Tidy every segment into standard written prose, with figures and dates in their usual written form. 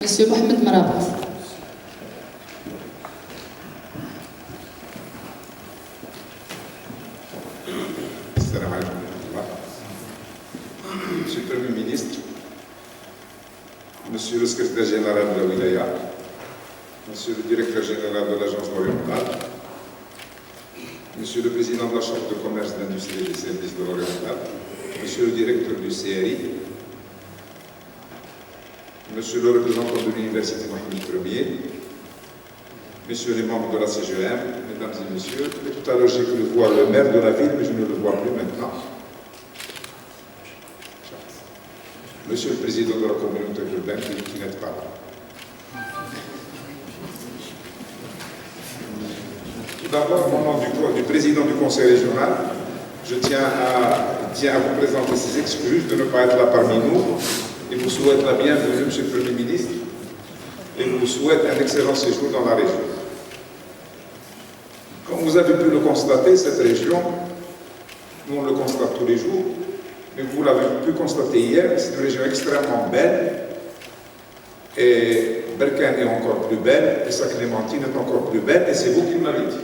Monsieur Mohamed Marabas. Salam alaikum. Monsieur le Premier ministre, Monsieur le secrétaire général de la Wilaya, Monsieur le directeur général de l'Agence orientale, Monsieur le président de la Chambre de commerce, d'industrie et des services de l'Oriental, Monsieur le directeur du CRI, Monsieur le représentant de l'Université Mohamed Ier, Messieurs les membres de la CGM, Mesdames et Messieurs, tout à l'heure j'ai cru voir le maire de la ville, mais je ne le vois plus maintenant. Monsieur le président de la communauté urbaine qui n'est pas là. Tout d'abord, au nom du président du conseil régional, je tiens à vous présenter ses excuses de ne pas être là parmi nous et vous souhaite la bienvenue, Monsieur le Premier ministre, et vous souhaite un excellent séjour dans la région. Comme vous avez pu le constater, cette région, nous on le constate tous les jours, mais vous l'avez pu constater hier, c'est une région extrêmement belle, et Berkane est encore plus belle, et sa Clémentine est encore plus belle, et c'est vous qui me l'avez dit.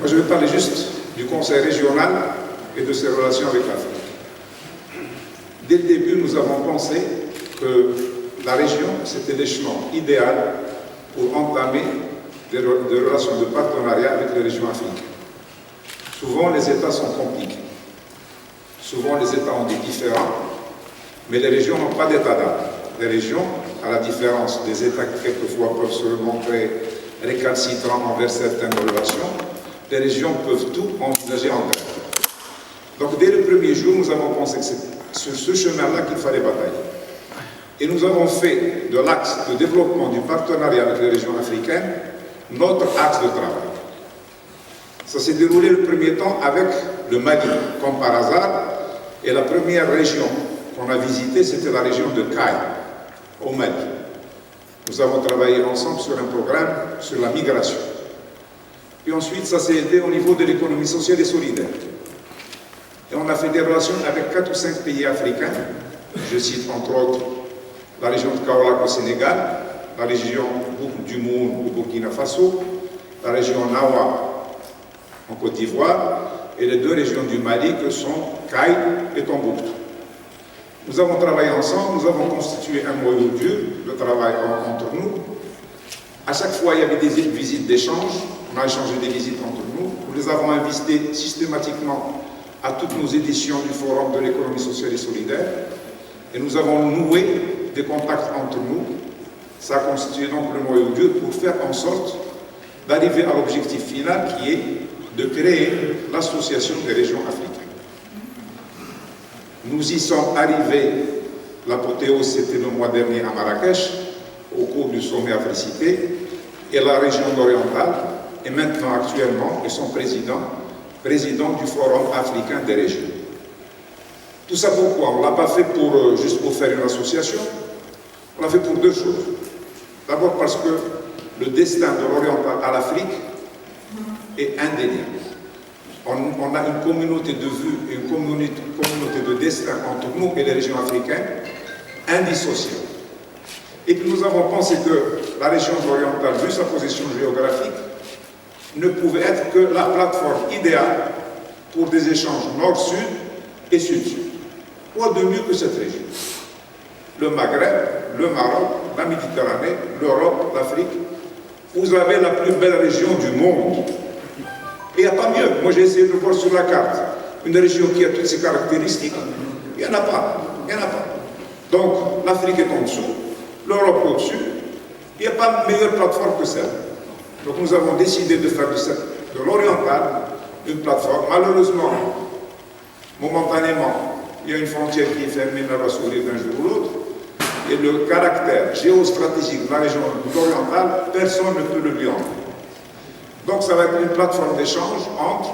Moi, je vais parler juste du conseil régional et de ses relations avec l'Afrique. Dès le début, nous avons pensé que la région, c'était l'échelon idéal pour entamer des relations de partenariat avec les régions africaines. Souvent, les États sont compliqués. Souvent, les États ont des différends, mais les régions n'ont pas d'état d'âme. Les régions, à la différence des États qui quelquefois peuvent se montrer récalcitrants envers certaines relations, les régions peuvent tout envisager en terre. Donc, dès le premier jour, nous avons pensé que c'est sur ce chemin-là qu'il fallait batailler. Et nous avons fait de l'axe de développement du partenariat avec les régions africaines notre axe de travail. Ça s'est déroulé le premier temps avec le Mali, comme par hasard, et la première région qu'on a visitée, c'était la région de Kayes, au Mali. Nous avons travaillé ensemble sur un programme sur la migration. Et ensuite, ça s'est été au niveau de l'économie sociale et solidaire. Et on a fait des relations avec 4 ou 5 pays africains. Je cite entre autres la région de Kaolack au Sénégal, la région du Moun au Burkina Faso, la région Nawa en Côte d'Ivoire et les 2 régions du Mali que sont Kayes et Tombouctou. Nous avons travaillé ensemble, nous avons constitué un noyau dur de travail entre nous. À chaque fois, il y avait des visites d'échange, on a échangé des visites entre nous. Nous les avons invités systématiquement à toutes nos éditions du Forum de l'économie sociale et solidaire. Et nous avons noué des contacts entre nous. Ça a constitué donc le noyau dur pour faire en sorte d'arriver à l'objectif final qui est de créer l'association des régions africaines. Nous y sommes arrivés, l'apothéose c'était le mois dernier à Marrakech, au cours du sommet Africité, et la région orientale est maintenant actuellement, et son président du Forum africain des régions. Tout ça pourquoi? On ne l'a pas fait juste pour faire une association, on l'a fait pour 2 choses. D'abord parce que le destin de l'Oriental à l'Afrique est indéniable. On a une communauté de vue, une communauté de destin entre nous et les régions africaines, indissociable. Et puis nous avons pensé que la région orientale, vu sa position géographique, ne pouvait être que la plateforme idéale pour des échanges nord-sud et sud-sud. Quoi de mieux que cette région? Le Maghreb, le Maroc, la Méditerranée, l'Europe, l'Afrique. Vous avez la plus belle région du monde. Et il n'y a pas mieux. Moi j'ai essayé de voir sur la carte une région qui a toutes ces caractéristiques. Il n'y en a pas. Il n'y en a pas. Donc l'Afrique est en dessous, l'Europe au-dessus. Il n'y a pas meilleure plateforme que celle. Donc nous avons décidé de faire de l'oriental une plateforme. Malheureusement, momentanément, il y a une frontière qui est fermée, mais elle va s'ouvrir d'un jour ou l'autre. Et le caractère géostratégique de la région orientale, personne ne peut le lui enlever. Donc ça va être une plateforme d'échange entre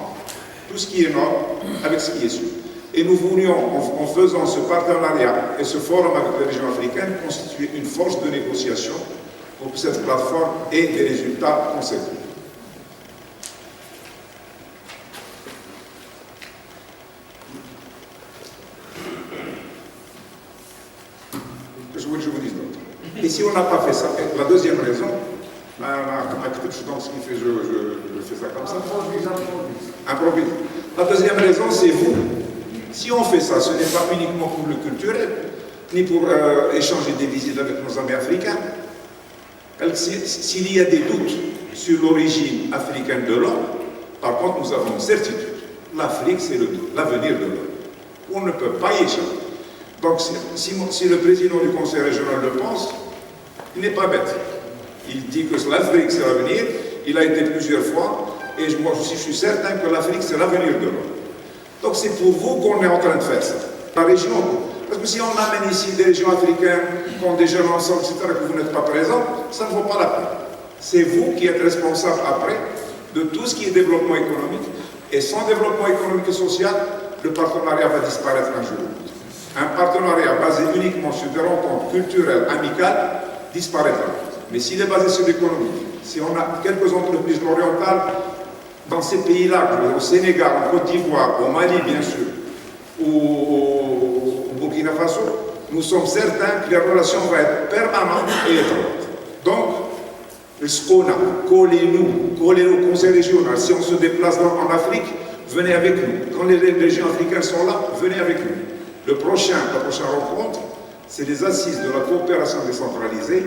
tout ce qui est nord avec ce qui est sud. Et nous voulions, en faisant ce partenariat et ce forum avec les régions africaines, constituer une force de négociation pour que cette plateforme ait des résultats conséquents. Et si on n'a pas fait ça, la deuxième raison, donc ce qui fait, je fais ça comme ça. Improvise. La deuxième raison, c'est vous. Si on fait ça, ce n'est pas uniquement pour le culturel, ni pour échanger des visites avec nos amis africains. S'il y a des doutes sur l'origine africaine de l'homme, par contre, nous avons une certitude. L'Afrique, c'est l'avenir de l'homme. On ne peut pas y échapper. Donc, si le président du Conseil régional le pense, il n'est pas bête. Il dit que l'Afrique, c'est l'avenir. Il a été plusieurs fois. Et moi, je suis certain que l'Afrique, c'est l'avenir de l'homme. Donc, c'est pour vous qu'on est en train de faire ça. La région, parce que si on amène ici des régions africaines qui ont des jeunes ensemble, etc., que vous n'êtes pas présents, ça ne vaut pas la peine. C'est vous qui êtes responsable après de tout ce qui est développement économique. Et sans développement économique et social, le partenariat va disparaître un jour. Un partenariat basé uniquement sur des rencontres culturelles, amicales, disparaîtra. Mais s'il est basé sur l'économie, si on a quelques entreprises orientales dans ces pays-là, au Sénégal, en Côte d'Ivoire, au Mali bien sûr, au Burkina Faso, nous sommes certains que les relations vont être permanentes et étroites. Donc, le SCONA, collez-nous au Conseil régional. Si on se déplace en Afrique, venez avec nous. Quand les régions africaines sont là, venez avec nous. La prochaine rencontre, c'est les assises de la coopération décentralisée,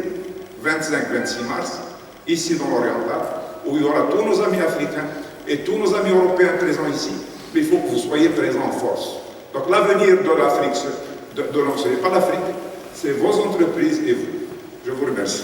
25-26 mars, ici dans l'Oriental, où il y aura tous nos amis africains et tous nos amis européens présents ici. Mais il faut que vous soyez présents en force. Donc l'avenir de l'Afrique, de l'Occident, ce n'est pas l'Afrique, c'est vos entreprises et vous. Je vous remercie.